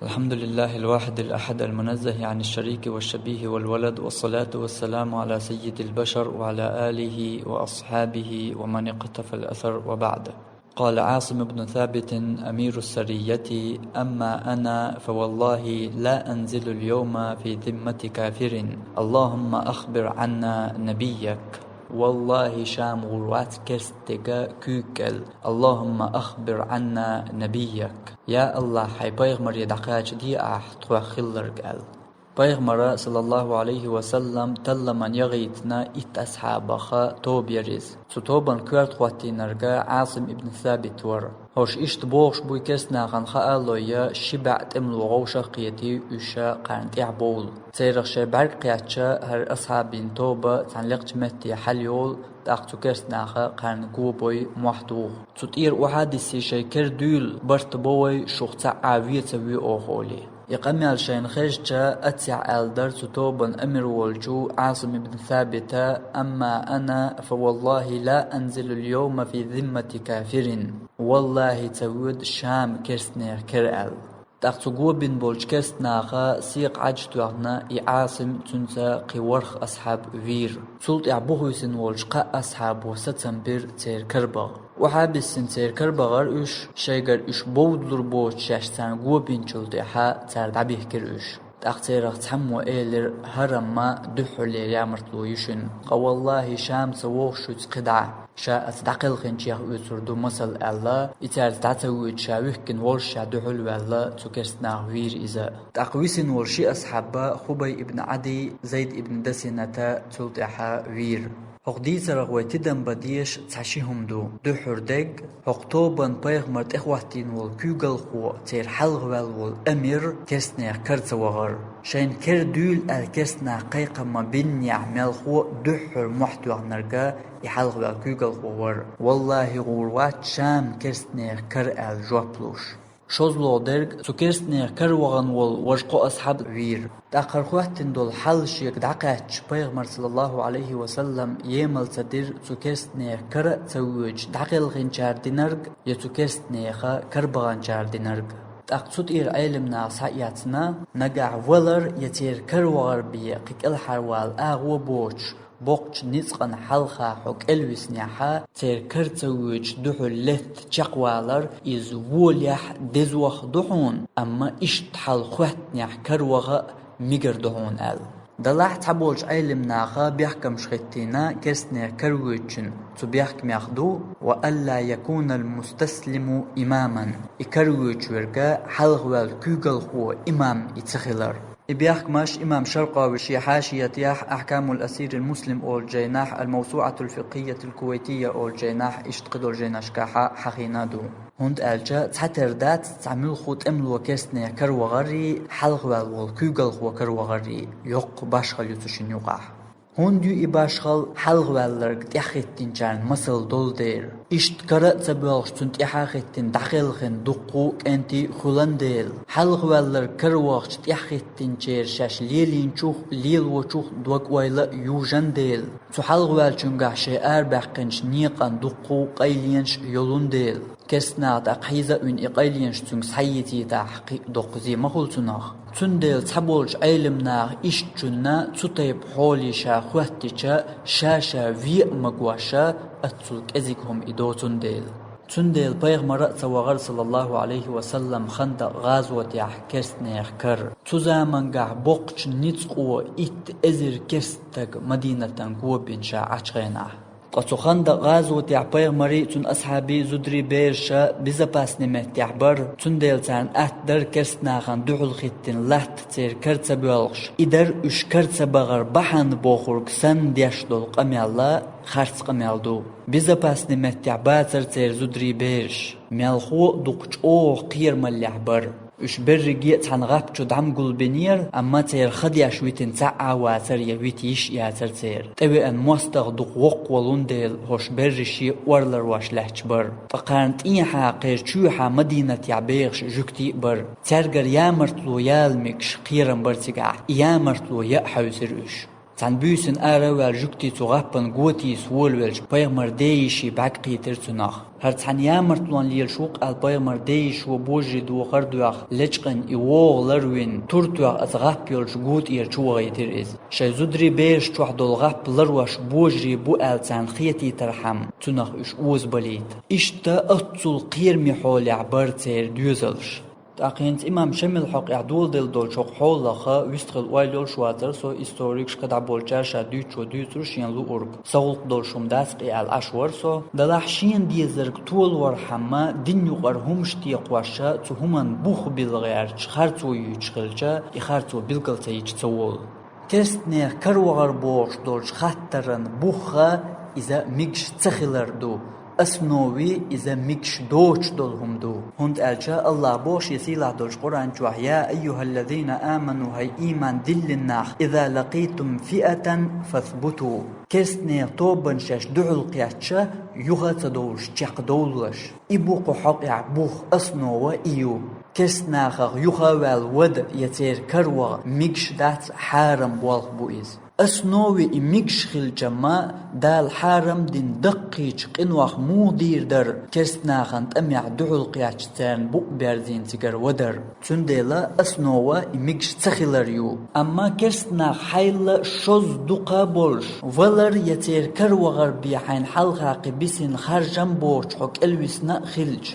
الحمد لله الواحد الأحد المنزه عن الشريك والشبيه والولد، والصلاة والسلام على سيد البشر وعلى آله وأصحابه ومن اقتفى الأثر وبعد. قال عاصم بن ثابت أمير السرية: أما أنا فوالله لا أنزل اليوم في ذمة كافر، اللهم أخبر عنا نبيك. والله شام غروات كرستجا كوكل، اللهم أخبر عنا نبيك. يا الله حي بيغمر يدعقاج دي أحت وخلر قال بيغمر صلى الله عليه وسلم تل من يغيتنا إت أصحابخا توب يريز ستوبان كورت خواتي نرقا عاصم ابن ثابت ور هوش إشت بوغش بوي كرسنا غن خالو يا شبع تملو غوشا قيتي وشا قارنت إعبول تيرغ شبعر قياتشا هر أصحابين توبا تنلقج متي حليول تاقتو كرسناخا قارن قوبوي موحدوغ تطير وحادثي شيكر دول برت بوي شوختا عاوية تبي أوخولي يقمي شين خيجتا أتسع ألدر تتوبن أمر والجو عاصم بن ثابت: أما أنا فوالله لا أنزل اليوم في ذمة كافر، والله تود شام كرسنير كرأل تاقتو بن بولج كرسناخا سيق عجتوغنا عاصم تنسى قورخ أصحاب فير سلط يعبوه يسن والجقا أصحاب وستنبر تير كربغ وحابس سنتير كربغر إش شيغر إش بودلر بوش شاشتان بن جلدها تار دعبيه كر إش تاقتيرغ تحمو إيلر هرما دحولي يامرتلو يشن والله شام سووغ شوت قدعة شاءت دقل خنشيخ ويسردو مسل ألا إتار تعتويت شاويخكن ورشا دحول والله تكرسنا وير إذا تقويسن ورشي أصحابا خبي ابن عدي زيد ابن دسنة تلتحا وير هقديس رغويتي دم بديش تحشيهم دو حردق هقطوبان بيغمرت إخواتين والكوغل خو تير حلغ والأمير كسنا كرت وغر شين كر دول الكسنا قيقا ما بين يعمل خو دحر محتوى نرقا يحلغ والكوغل خور والله غوروات شام كسنا كر الجوابلوش شوزلو درج سكرسنير كروغن وجقو أصحاب وير تأخر خواتن دول حل شيك دعقاتش بيغمر صلى الله عليه وسلم يمل تدير سكرسنير كر تسويج دعقل غين جاردينرج يسكرسنيخا كربغان جاردينرج تأقصد علمنا صحياتنا نقع ولر يتير كروغر بيه قيك الحروال آغو بوش بوقش نسقن حلقة حق الويس نيحا تير كرتويج دحو لث جاقوالر إز ووليح دزوخ دحون أما إشت حل خوات نيح كروغ ميقر دحون دلاح تحبولج علمناها بيحكم شخيتنا كرسنير كرويجن تبيحكم ياخدو وألا يكون المستسلم إماما إكرويج ورقا حلغوال كوغل هو إمام يتخلر بيحكمش إمام شرقاوي شي حاشية ياح أحكام الأسير المسلم أول جيناح الموسوعة الفقهية الكويتية أول جيناح اشتقدو الجيناش كاحا حقينادو هند ألجا تحتر دات تعمل خوت أمل وكسنير كروغري حلغوال والكوغل هو كروغري يوق باشغل يتوشن يوقع هندو إباشغل حلغوالر تيحيتين جان مسل دول دير إشت كرأت سبوغش تنت إحاقيتين داخلخن دقوك أنتي خلان ديل حلغوالر كروغش تيحيتين جير شاش ليلين چوخ ليل وچوخ دوك وايلا يوجان ديل تو حلغوال چونگاح شئار بحقنش نيقان دقو قيلينش يولون ديل كسنا تقحيزة ان إقايلينش تنگ سحيتي تحقيق دقزي مخلصناخ تندل تحبولش علمناخ إشتشنا تطيب حولي شا خواتيشا شاشا في مقواشا أتسلك أزيكهم إدو تندل بيغمر تواغر صلى الله عليه وسلم خندق غازوة يح كرسنيخ كر تزامنقع بوقش نتقو إت أزر كرستك مدينة قوبين شا عشغيناه قصو خندق غازوة يعبير مري تن أصحابي زدري بيرشا بزباس نمت يعبر تندل تان أتدر كرسناخان دحل خيتين لحت تير كرتسا بيولغش إدر اش كرتسا بغر بحان بوخورك سن ديشدول قميالا خارس قميالدو بزباس نمت يعباتر تير زدري بيرش ميالخو دوقش أوه قير مال يعبر اش برقية تان غابچو دعم قلبنير أما تير خديا شويتين تعا واتر يويتيش ياتر تير تبي أن موستغ دوق وق ولون ديل هوش برشي ورلر واش لحج بر فقارنت إيحا قير چوحا مدينة يعبيغش جوكتي بر ترقر يامرتلو يالمكش قيرن برتقع يامرتلو يأحو سرش عن بيسن آرا والجكتي تغابن قوتي سوول والج بيغمر ديشي بعقي ترتناخ هرت عن يامرتلون ليل شوق البيغمر ديش وبوجي دو غردوخ لجقن إيوغ لروين ترتوخ أتغابيولش قوت إيرشوغ يترئز شاي زدري بيش توح دولغاب لروش بوجري بو آلتان خيتي ترحم تناخ إش أوز بليت إشتا أتصل قير ميحول عبرتير دوزلش تاقينت إمام شمل حق يعدول دول شوق حول لخا ويستغل وايلول شواتر سو إستوريك شكدع بولجار شادوي چو دوي ترشين لو أورب سوق دول شم داسقي الأشور سو دلاحشين ديزرق طول ورحمة دين يقر همشتي قواشا تو همان بوخ بالغير چخارتو يچخلچا إخارتو بالقلتا يچتول كرستنيخ كروغر بوش دول شخاترن بوخا إذا ميكش تخلر دو أسنوي إذا ميكش دوش دولهم دو هند ألجا الله بوش يسيلا دولش قرآن جوح يا أيها الذين آمنوا هاي إيمان دل الناخ إذا لقيتم فئة فاثبتوا كرسني طوبن شاش دعو القياتشا يغات دولش جاق دولش إبوق حق يعبوخ أسنوي إيو كرسناخ يغا والود يتير كروا ميكش دات حارم والغ بوئز أسنوي إميكش خلجما دال حارم دين دقيج قنوخ مو دير در كرسناخن تأميع دعو القياتشتان بوق بيردين تقر ودر تنديلا أسنوي إميكش تخلريو أما كرسناخ حيل شوز دقا بولش ولر يتير كروغر بيحين حلقا قبسين خارجم بوش حك الوسنا خلج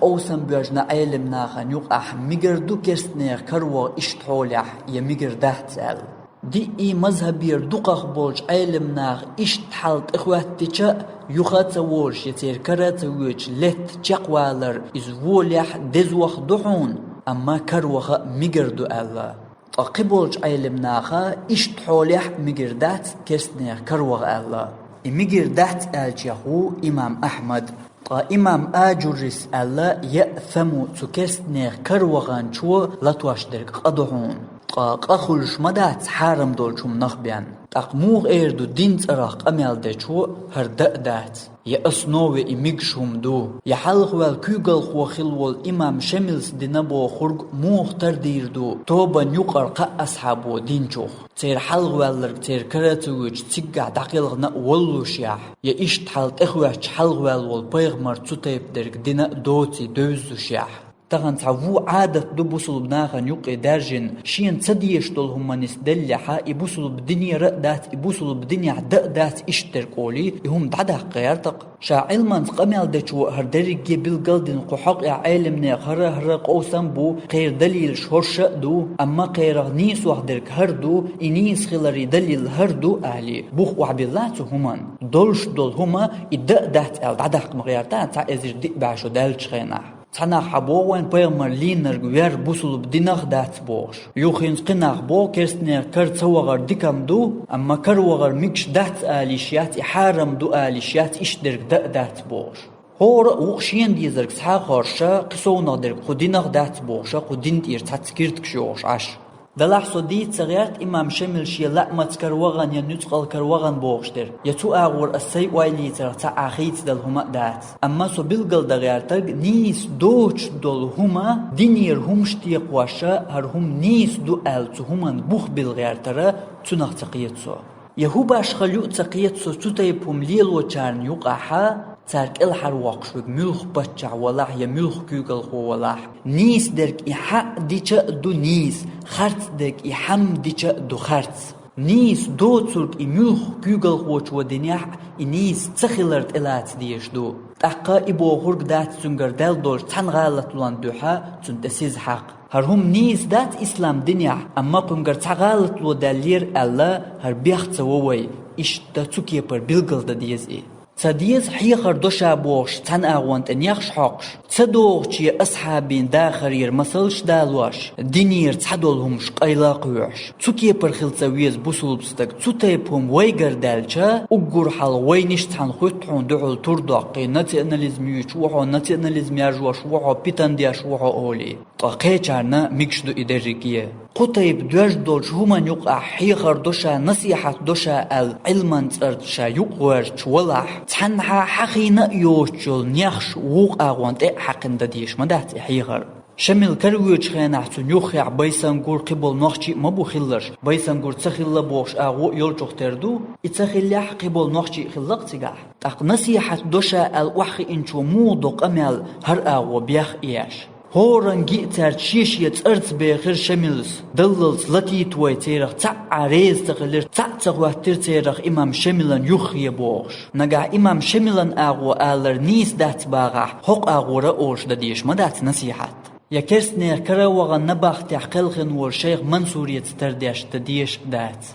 أوسن بيجنا عيلم ناخن يقع ميقردو كرسناخ كروغ اشتحولح يميقر دهتال دي مذهبير دقخ بولج علم ناغ إشت حالت إخواتي يخات وولش يتير كرات ويج لت جاقوالر إزووليح دزوخ دحون أما كروخ ميقردو ألا أقبولج علم ناغ إشت حوليح ميقردات كرسنير كروخ ألا ميقردات الجيخو إمام أحمد إمام آجوريس ألا يأثمو تكرسنير كروغان شو لطواش درك قدحون قاخلش مدات حارم دولشم نخبيان تقموغ ايردو دين تراق اميال ديشو هردأ دات يا أسنوي إميكشهم دو يحلق والكوغل خوخلول إمام شملس دينابو خرق موغ تردير دو توبا نيقر قا أصحابو دينشوخ تير حلق والرق تير كراتوج تيقع دقيلغ نأولو شياح يا إشت حالت إخوة حلق والول بيغمر تطيب درق دينا دوتي دوزو شياح تغن تعوو عادة دو بوصل بناغن يقي دارجن شين تديش دولهم نسدلحا يبوصل بدنيا رأدات يبوصل بدنيا عدأدات اشتركولي يهم دعدا قيارتق شا علمان قميال ديشو هردرق بالقلدن قحق عالم نيخر هرق أوسن بو قير دليل شهرش دو أما قير نيس وحدرك هردو إنيس خلري دليل هردو أهلي بوخ وعبيلاتو همان دولش دول هما يدأدات دعدا مغيارتان تا ازر دي بعشو دالش خيناح تنا حبوين بيغمر لينر غير بوصل بديناخ دات بوش يوخين قناخ بو كرسنير كرت وغر ديكم دو اما كر وغر ميكش دات اليشيات حارم دو اليشيات اشدرك دات بوش هور وخشين ديزرك سحاخرشا قسونا درك خديناخ دات بوش خدين دير تاتكيرتك شوش عش دلحظة دي تغيرت إمام شمل شي لأمت كروغن ينطقل كروغن بوغشتر يتو أغور السي وايليتر تا أخيت دل هما دات أما سو بلغل دغيرتك نيس دوش دول هما دينير همشتي قواشا هر هم نيس دو ألتو هما بوخ بلغيرتر تنخ تقيتسو يهو باش خليو تقيتسو تتايبهم ليلو چارن يقاحا تارك الحر واقشوك ملخ بچع ولاح يا ملخ كوغل خو ولاح نيس درك إحا ديچا دو نيس خرط درك إحام ديچا دو خرط نيس دو ترك ملخ كوغل خوش ودنيح نيس تخلرت إلات ديش دو تحقا إبو غرق دات سنگر دل دولش تن غالت لان دوحا تنتسيز حق هرهم نيس دات إسلام دنيح أما قنگر تغالت لو دالير ألا هر بيخت سووي إش دا تسوكي پر بلغل دا ديز إيه تديز حيخر دوشا بوش تن أغوانت أن يخش حقش تدوغ چي أصحابين داخرير مسلش دالواش دينير تحدولهمش قيلا قيوش تسوكي برخل تسويز بوصل بستك تسوتيبهم ويقر دالشا اقر حال وينش تحن خوتحون دعو تردقي نتي أناليزميوش وحو نتي أناليزمياجوش وحو بيتان دياش وحو أولي طاقي چارنا ميكشدو إدريكيه قطيب دوش دولش همان يقع حيخر دوشا نصيحة دوشا العلمان تردشا يقورش ولاح تحنها حقينا يوشل نيخش ووق أغوانت حقن داديش مدات حيخر شمل كرويج خينا حتون يوخي بيسان قور قبل نوخشي مبو خلش بيسان قور تخيل بوش اغو يلجوخ تردو اتخيلح قبل نوخشي خلق تيغاح تاق نصيحة دوشا الوحي انشو مودوق امال هر اغو بيخ اياش هورن جيتر تشيشيت ارت بخير شملس دللت لتي توي تيرخ تاع عريز تغلر تاع تغواتر تيرخ امام شملن يخي بوش نقع امام شملن اغو الر نيس دات باغح حق اغو رأوش داديش مدات نصيحات يكرسنير كروغن نباخ تحقلخن والشيخ منصوريت ترديش تديش دات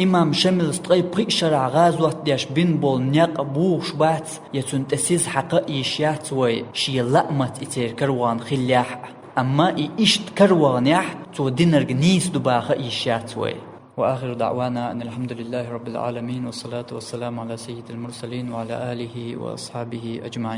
امام شمل طيب قي شرع غازوات ديش بين بول نيق بوش بات يتون تسيز حقا ايشيات وي شي لأمت اتير كروان خلاح اما ايشت كروان يح تو دينرق نيس دباخا ايشيات وي. وآخر دعوانا أن الحمد لله رب العالمين والصلاة والسلام على سيد المرسلين وعلى آله وأصحابه أجمعين.